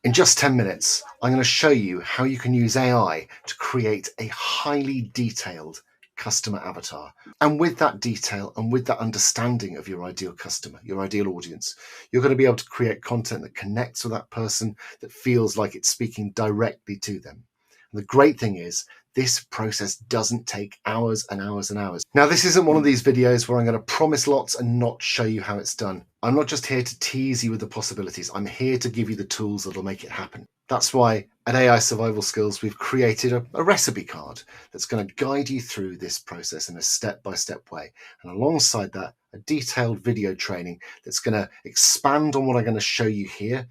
In just 10 minutes, I'm going to show you how you can use AI to create a highly detailed customer avatar. And with that detail and with that understanding of your ideal customer, your ideal audience, you're going to be able to create content that connects with that person, that feels like it's speaking directly to them. And the great thing is, this process doesn't take hours and hours and hours. Now, this isn't one of these videos where I'm going to promise lots and not show you how it's done. I'm not just here to tease you with the possibilities. I'm here to give you the tools that'll make it happen. That's why at AI Survival Skills, we've created a recipe card that's going to guide you through this process in a step-by-step way. And alongside that, a detailed video training that's going to expand on what I'm going to show you here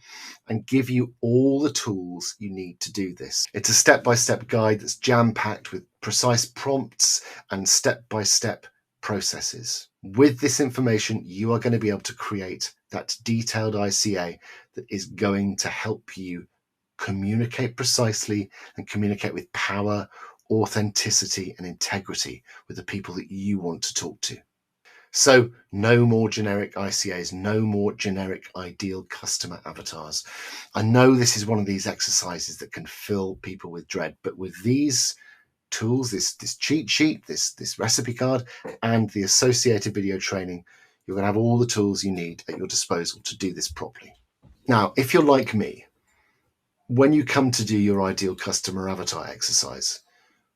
and give you all the tools you need to do this. It's a step-by-step guide that's jam-packed with precise prompts and step-by-step processes. With this information, you are going to be able to create that detailed ICA that is going to help you communicate precisely and communicate with power, authenticity, and integrity with the people that you want to talk to. So no more generic ICAs, no more generic ideal customer avatars. I know this is one of these exercises that can fill people with dread, but with these tools, this cheat sheet, this recipe card, and the associated video training, you're going to have all the tools you need at your disposal to do this properly. Now, if you're like me, when you come to do your ideal customer avatar exercise,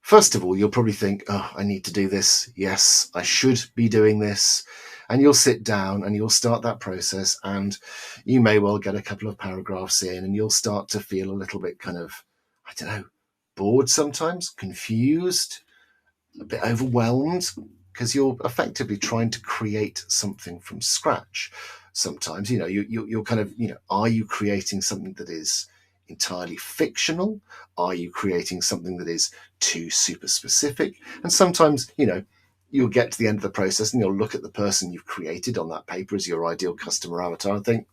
first of all, you'll probably think, oh, I need to do this. Yes, I should be doing this. And you'll sit down and you'll start that process, and you may well get a couple of paragraphs in and you'll start to feel a little bit kind of, I don't know, bored sometimes, confused, a bit overwhelmed, because you're effectively trying to create something from scratch. Sometimes, you're kind of, are you creating something that is entirely fictional? Are you creating something that is too super specific? And sometimes, you'll get to the end of the process and you'll look at the person you've created on that paper as your ideal customer avatar and think,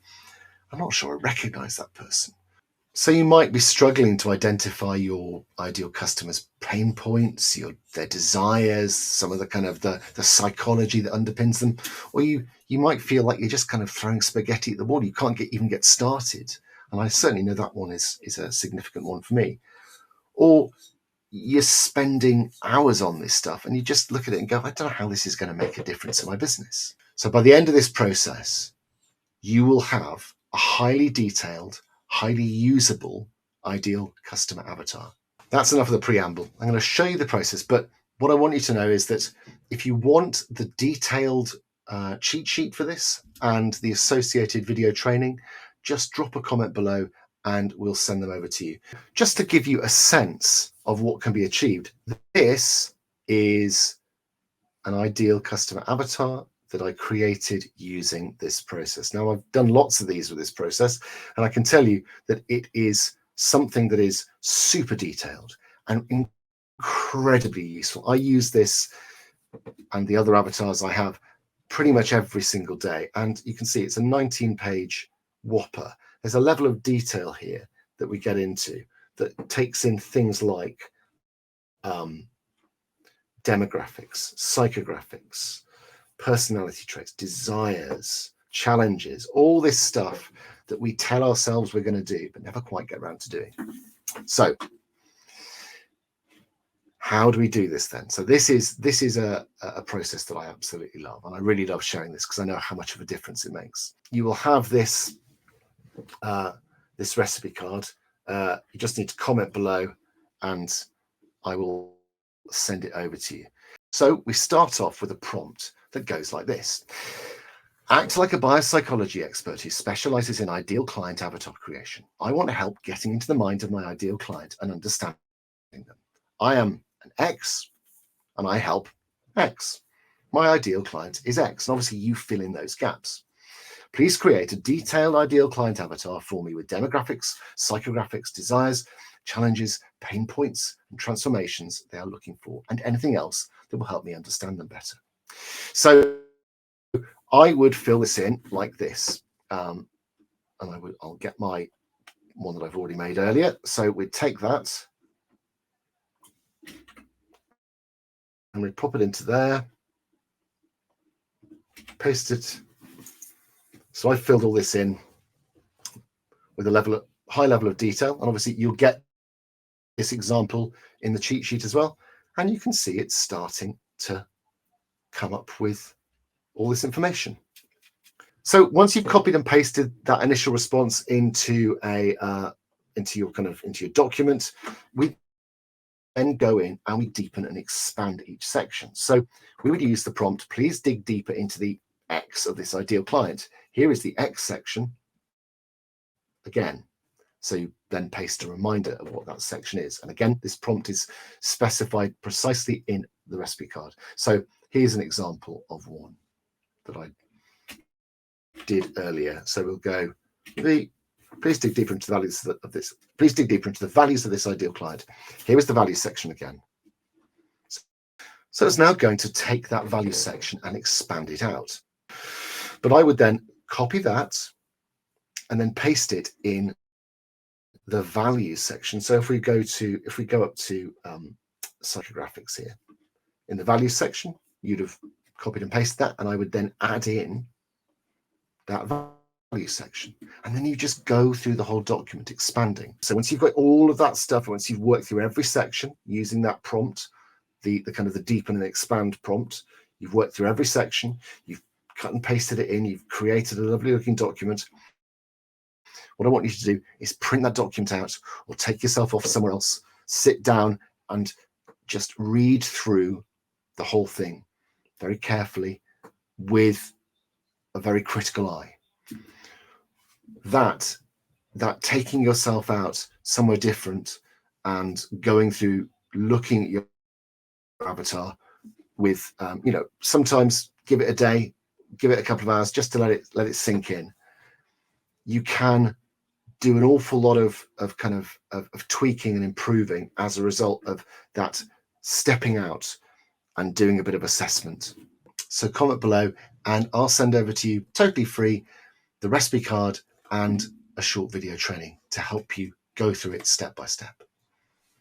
I'm not sure I recognize that person. So you might be struggling to identify your ideal customer's pain points, their desires, some of the kind of the psychology that underpins them, or you might feel like you're just kind of throwing spaghetti at the wall. You can't even get started. And I certainly know that one is a significant one for me. Or you're spending hours on this stuff and you just look at it and go, I don't know how this is going to make a difference in my business. So by the end of this process, you will have a highly detailed, highly usable, ideal customer avatar. That's enough of the preamble. I'm going to show you the process, but what I want you to know is that if you want the detailed cheat sheet for this and the associated video training, just drop a comment below and we'll send them over to you. Just to give you a sense of what can be achieved, this is an ideal customer avatar that I created using this process. Now, I've done lots of these with this process, and I can tell you that it is something that is super detailed and incredibly useful. I use this and the other avatars I have pretty much every single day, and you can see it's a 19-page whopper. There's a level of detail here that we get into that takes in things like demographics, psychographics, personality traits, desires, challenges, all this stuff that we tell ourselves we're going to do, but never quite get around to doing. So how do we do this then? So this is a process that I absolutely love, and I really love sharing this because I know how much of a difference it makes. You will have this recipe card. You just need to comment below and I will send it over to you. So we start off with a prompt that goes like this. Act like a biopsychology expert who specializes in ideal client avatar creation. I want to help getting into the mind of my ideal client and understanding them. I am an X and I help X. My ideal client is X. And obviously you fill in those gaps. Please create a detailed ideal client avatar for me with demographics, psychographics, desires, challenges, pain points, and transformations they are looking for, and anything else that will help me understand them better. So I would fill this in like this. And I'll get my one that I've already made earlier. So we'd take that and we'd pop it into there, paste it. So I filled all this in with a level of high level of detail. And obviously you'll get this example in the cheat sheet as well. And you can see it's starting to come up with all this information. So once you've copied and pasted that initial response into your document, we then go in and we deepen and expand each section. So we would use the prompt, please dig deeper into the X of this ideal client. Here is the X section again. So you then paste a reminder of what that section is. And again, this prompt is specified precisely in the recipe card. So here's an example of one that I did earlier. So we'll go, please dig deeper into the values of this. Please dig deeper into the values of this ideal client. Here is the values section again. So it's now going to take that value section and expand it out. But I would then copy that and then paste it in the values section. So if we go up to psychographics here, in the values section, you'd have copied and pasted that, and I would then add in that value section. And then you just go through the whole document expanding. So once you've got all of that stuff, once you've worked through every section using that prompt, the kind of the deepen and expand prompt, you've worked through every section, you've cut and pasted it in, you've created a lovely looking document. What I want you to do is print that document out or take yourself off somewhere else, sit down and just read through the whole thing very carefully with a very critical eye. That taking yourself out somewhere different and going through looking at your avatar with, sometimes give it a day, give it a couple of hours just to let it sink in. You can do an awful lot of tweaking and improving as a result of that stepping out and doing a bit of assessment. So comment below and I'll send over to you totally free the recipe card and a short video training to help you go through it step by step.